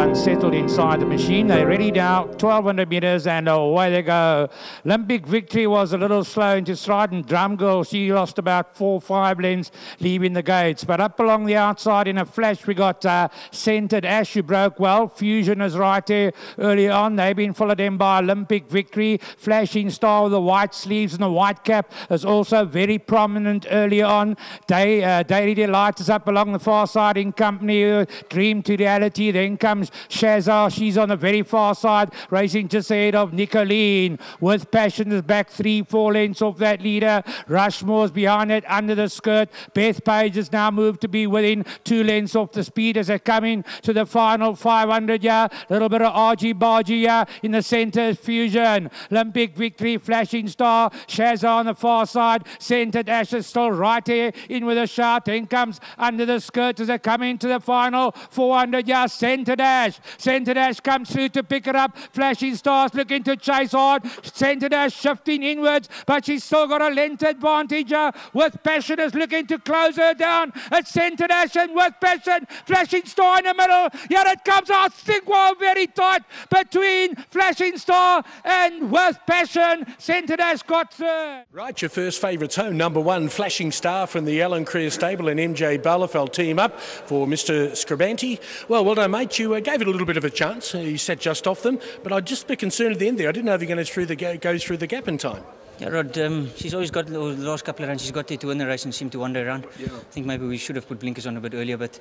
unsettled inside the machine. They're ready now, 1,200 metres, and away they go. Olympic Victory was a little slow into stride, and Drum Girl, she lost about 4 or 5 lengths leaving the gates. But up along the outside in a flash, we got Centered Ash, who broke well. Fusion is right there early on. They've been followed in by Olympic Victory. Flashing Star with the white sleeves and the white cap is also very prominent early on. Daily Delight is up along the far side in company. Dream to Reality. Then comes Shazar. She's on the very far side, racing just ahead of Nicoline. With Passion is back 3-4 lengths off that leader. Rushmore's behind it under the skirt. BETHPAGE has now moved to be within 2 lengths off the speed as they come in to the final 500. Yeah, little bit of argy-bargy in the centre. Fusion. Olympic Victory. Flashing Star. Shazar on the far side. Centered Ash is still right here in with a shout. Then comes under the skirt as they come into the final 400. Yeah, Centered Ash. Centered Ash comes through to pick it up. Flashing Stars looking to chase hard. Centered Ash shifting inwards, but she's still got a length advantage. With Passion is looking to close her down. It's Centered Ash and With Passion. Flashing Star in the middle. Yeah, it comes out thick wall very tight between Flashing Star and With Passion. Centered Ash got third. Right, your first favourites home. Number 1, Flashing Star from the Alan Creer stable and MJ Byleveld team up for Mr. Scribante. Well done, mate. You gave it a little bit of a chance. You sat just off them, but I'd just be concerned at the end there. I didn't know if you're going to go through the gap in time. Yeah, Rod, she's always got the last couple of runs. She's got there to win the race and seemed to wander around. Yeah. I think maybe we should have put blinkers on a bit earlier, but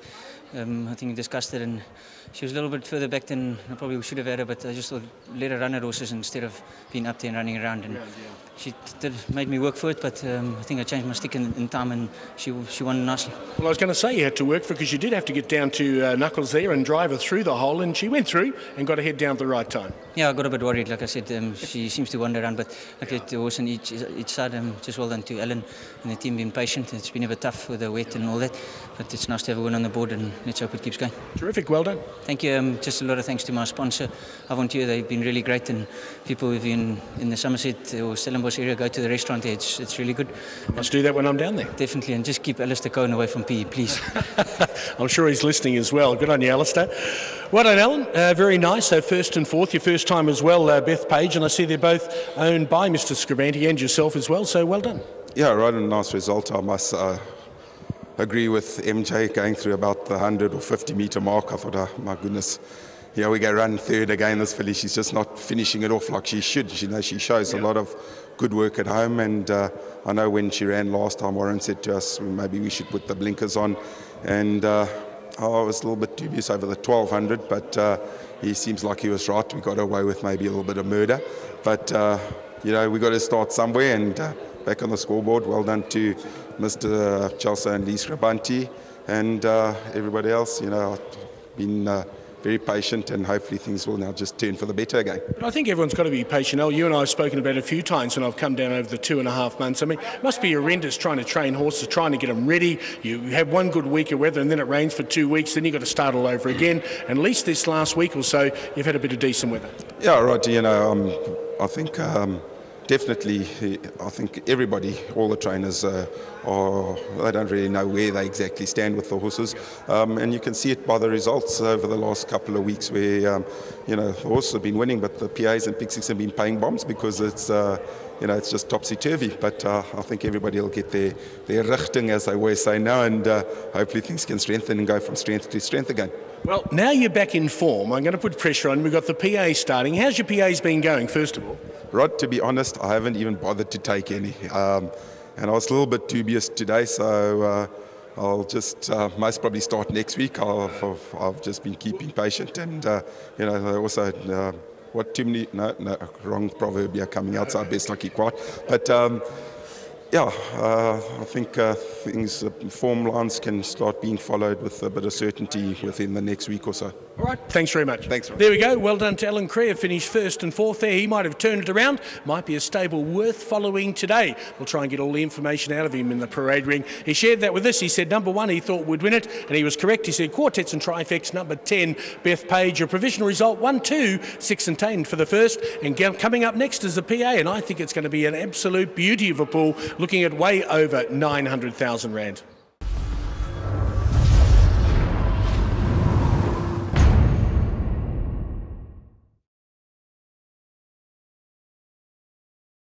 I think we discussed it, and she was a little bit further back than I probably should have had her, but I just thought let her run her horses instead of being up there and running around. And she made me work for it, but I think I changed my stick in time, and she won nicely. Well, I was going to say you had to work for it because you did have to get down to Knuckles there and drive her through the hole, and she went through and got her head down at the right time. Yeah, I got a bit worried. Like I said, she seems to wander around, but like the horse on each side, just well done to Alan and the team being patient. It's been a bit tough with the wet and all that, but it's nice to have a win on the board, and let's hope it keeps going. Terrific, well done. Thank you. Just a lot of thanks to my sponsor, Aventure. They've been really great, and people who've been in the Somerset or Stellenbosch area go to the restaurant there. It's really good. Must do that when I'm down there. Definitely, and just keep Alistair Cohen away from PE, please. I'm sure he's listening as well. Good on you, Alistair. Well done, Alan. Very nice. So first and fourth, your first time as well, BETHPAGE, and I see they're both owned by Mr. Scribante and yourself as well, so well done. Yeah, right, a nice result. I must agree with MJ going through about the 100 or 50 metre mark. I thought, oh, my goodness, here we go, run third again, this filly. She's just not finishing it off like she should. She shows a lot of good work at home, and I know when she ran last time, Warren said to us maybe we should put the blinkers on, and I was a little bit dubious over the 1200, but he seems like he was right. We got away with maybe a little bit of murder, but we got to start somewhere, and back on the scoreboard. Well done to Mr. Chelsea and Lee Scribante and everybody else. I've been very patient, and hopefully things will now just turn for the better again. But I think everyone's got to be patient. You and I have spoken about it a few times when I've come down over the 2.5 months. I mean, it must be horrendous trying to train horses, trying to get them ready. You have one good week of weather and then it rains for 2 weeks, then you've got to start all over again. And at least this last week or so, you've had a bit of decent weather. Yeah, right. I think definitely, I think everybody, all the trainers, they don't really know where they exactly stand with the horses, and you can see it by the results over the last couple of weeks where the horses have been winning, but the PAs and Pick Six have been paying bombs because it's it's just topsy-turvy. But I think everybody will get their richting, as they always say now, and hopefully things can strengthen and go from strength to strength again. Well, now you're back in form. I'm going to put pressure on. We've got the PA starting. How's your PAs been going, first of all? Rod, to be honest, I haven't even bothered to take any. And I was a little bit dubious today, so I'll just most probably start next week. I've just been keeping patient, and also wrong proverb here coming out, so I best not keep quiet. But I think form lines can start being followed with a bit of certainty within the next week or so. All right, thanks very much. Thanks. There we go. Well done to Alan Creer. Finished first and fourth there. He might have turned it around. Might be a stable worth following today. We'll try and get all the information out of him in the parade ring. He shared that with us. He said number 1 he thought would win it, and he was correct. He said quartets and trifects, number 10, BETHPAGE. A provisional result 1, 2, 6 and 10 for the first. And coming up next is the PA, and I think it's going to be an absolute beauty of a pool, looking at way over 900,000 rand.